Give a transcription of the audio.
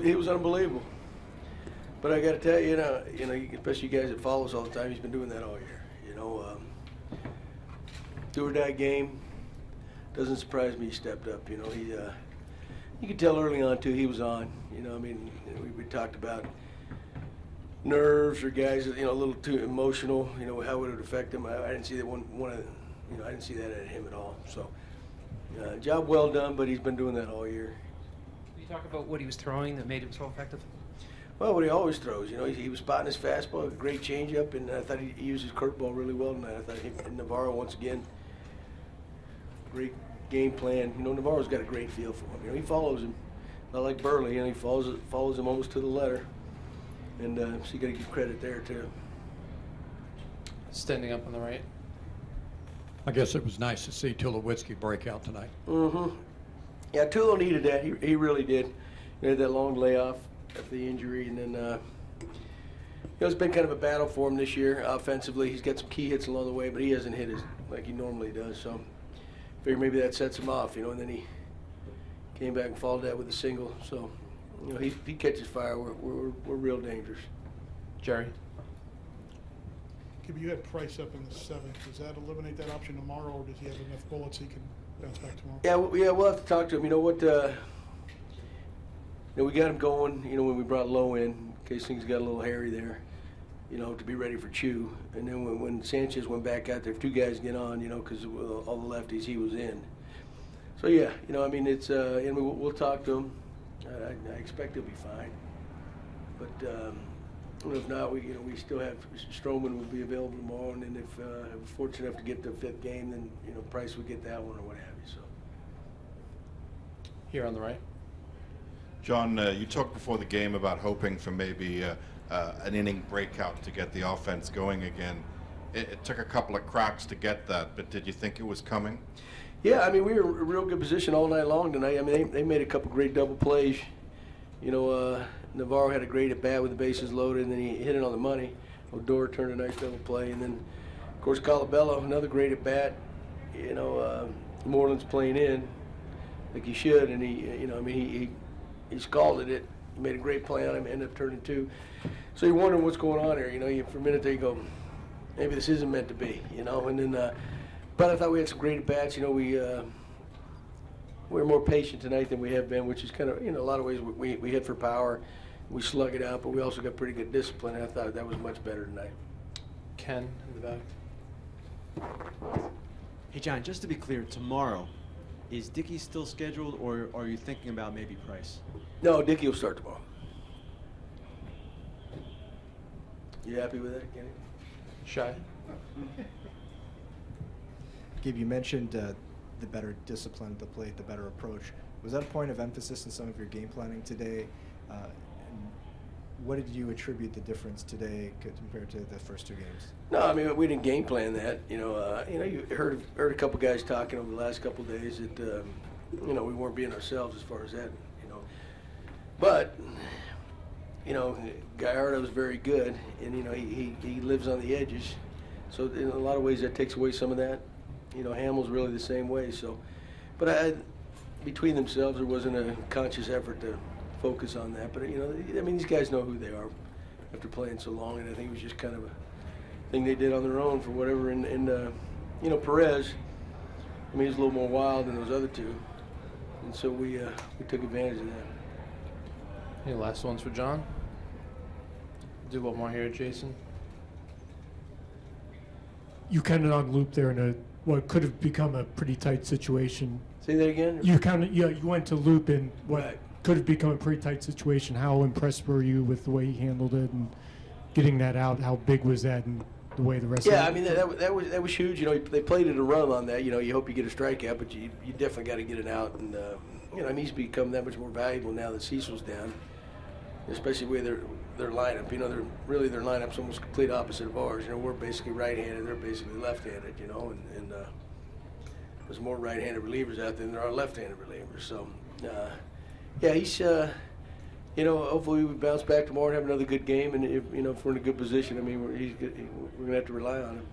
he was unbelievable. But I got to tell you, you know, especially you guys that follow us all the time, he's been doing that all year. You know, do or die game. Doesn't surprise me he stepped up. You know, you could tell early on too he was on. You know, I mean, we talked about nerves or guys that, you know, a little too emotional. You know, how would it affect him? I didn't see that I didn't see that at him at all. So, job well done, but he's been doing that all year. Can you talk about what he was throwing that made him so effective? Well, what he always throws, you know, he was spotting his fastball, a great changeup, and I thought he used his curveball really well tonight. I thought Navarro, once again, great game plan. You know, Navarro's got a great feel for him. You know, he follows him, not like Burley. You know, he follows him almost to the letter, and so you got to give credit there too. Standing up on the right. I guess it was nice to see Tulowitzki break out tonight. Mm-hmm. Yeah, Tulo needed that. He really did. He had that long layoff after the injury, and then you know, it's been kind of a battle for him this year offensively. He's got some key hits along the way, but he hasn't hit like he normally does. So I figure maybe that sets him off, you know. And then he came back and followed that with a single. So you know, if he catches fire, we're real dangerous. Jerry. You had Price up in the 7th. Does that eliminate that option tomorrow, or does he have enough bullets he can bounce back tomorrow? Yeah, we'll have to talk to him. You know what? You know, we got him going. You know, when we brought Lowe in case things got a little hairy there. You know, to be ready for Chew. And then when Sanchez went back out there, if two guys get on, you know, because all the lefties he was in. So yeah, you know, I mean, it's and we'll talk to him. I expect he'll be fine. But. If not, we still have Stroman will be available tomorrow, and then if we're fortunate enough to get the 5th game, then you know Price would get that one or what have you. So here on the right, John, you talked before the game about hoping for maybe an inning breakout to get the offense going again. It took a couple of cracks to get that, but did you think it was coming? Yeah, I mean we were in a real good position all night long tonight. I mean they made a couple great double plays. You know. Navarro had a great at-bat with the bases loaded, and then he hit it on the money. Odor turned a nice double play, and then, of course, Colabello, another great at-bat. You know, Moreland's playing in like he should, and you know, I mean, he scalded it. He made a great play on him, ended up turning 2. So you're wondering what's going on here. You know, for a minute there you go, maybe this isn't meant to be. You know, and then, but I thought we had some great at-bats. You know, we're more patient tonight than we have been, which is kind of, you know, a lot of ways we hit for power. We slug it out, but we also got pretty good discipline, and I thought that was much better tonight. Ken in the back. Hey, John, just to be clear, tomorrow, is Dickey still scheduled, or are you thinking about maybe Price? No, Dickey will start tomorrow. You happy with that, Kenny? Shy. Gabe, you mentioned the better discipline at the plate, the better approach. Was that a point of emphasis in some of your game planning today? What did you attribute the difference today compared to the first 2 games? No, I mean we didn't game plan that. You know, you heard a couple guys talking over the last couple of days that you know we weren't being ourselves as far as that. You know, but you know Gallardo's very good, and you know he lives on the edges, so in a lot of ways that takes away some of that. You know, Hamill's really the same way. So, but between themselves, there wasn't a conscious effort to focus on that. But you know, I mean, these guys know who they are after playing so long, and I think it was just kind of a thing they did on their own for whatever. And you know, Perez, I mean, he's a little more wild than those other two, and so we took advantage of that. Any last ones for John? Do one more here, Jason. You kind of on loop there in what could have become a pretty tight situation. Say that again? You kind of, you went to loop in what Right. could have become a pretty tight situation. How impressed were you with the way he handled it and getting that out? How big was that and the way the rest of it? Yeah, I mean, that was huge. You know, they played it a run on that. You know, you hope you get a strikeout, but you definitely got to get it out. And, you know, I mean, he's become that much more valuable now that Cecil's down, especially with their lineup. You know, their lineup's almost complete opposite of ours. You know, we're basically right-handed, they're basically left-handed, you know, and there's more right-handed relievers out there than there are left-handed relievers. So, yeah, he's, you know, hopefully we bounce back tomorrow and have another good game. And, if we're in a good position, I mean, we're going to have to rely on him.